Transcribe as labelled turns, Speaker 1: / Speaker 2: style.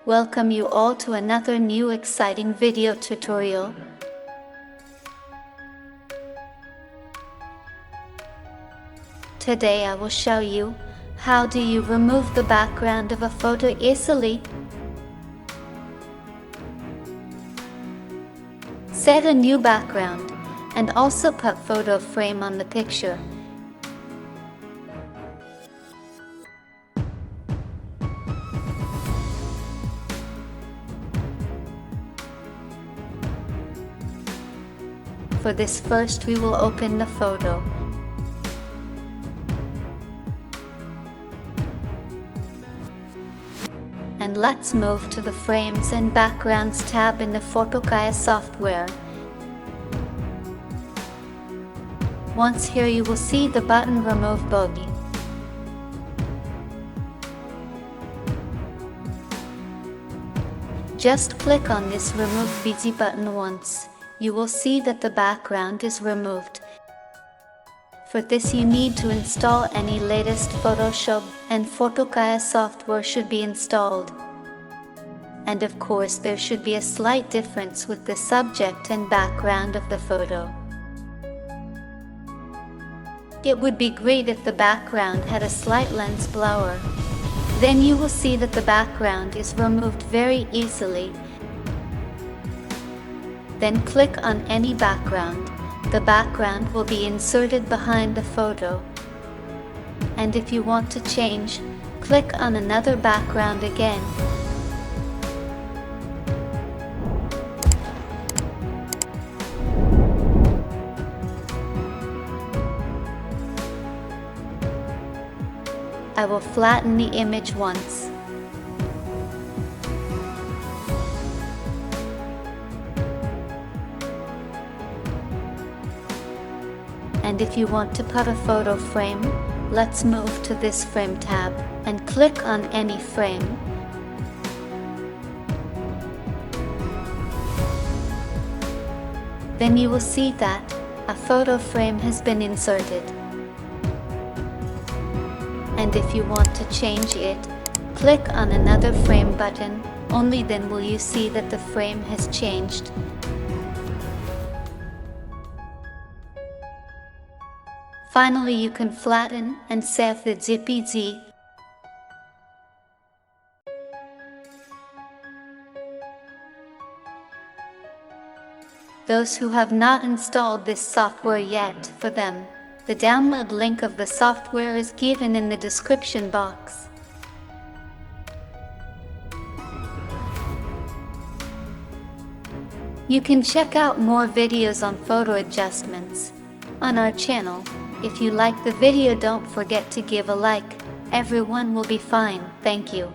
Speaker 1: Welcome you all to another new exciting video tutorial. Today I will show you how do you remove the background of a photo easily. Set a new background and also put photo frame on the picture. For this, first we will open the photo. And let's move to the Frames and Backgrounds tab in the PhotoKaya software. Once here you will see the button Remove Bogey. Just click on this Remove Busy button once. You will see that the background is removed. For this you need to install any latest Photoshop and PhotoKaya software should be installed. And of course there should be a slight difference with the subject and background of the photo. It would be great if the background had a slight lens blower. Then you will see that the background is removed very easily. Then click on any background. The background will be inserted behind the photo. And if you want to change, click on another background again. I will flatten the image once. And if you want to put a photo frame, let's move to this Frame tab and click on any frame. Then you will see that a photo frame has been inserted. And if you want to change it, click on another frame button, only then will you see that the frame has changed. Finally, you can flatten and save the JPG. Those who have not installed this software yet, for them, the download link of the software is given in the description box. You can check out more videos on photo adjustments on our channel. If you like the video, don't forget to give a like. Everyone will be fine. Thank you.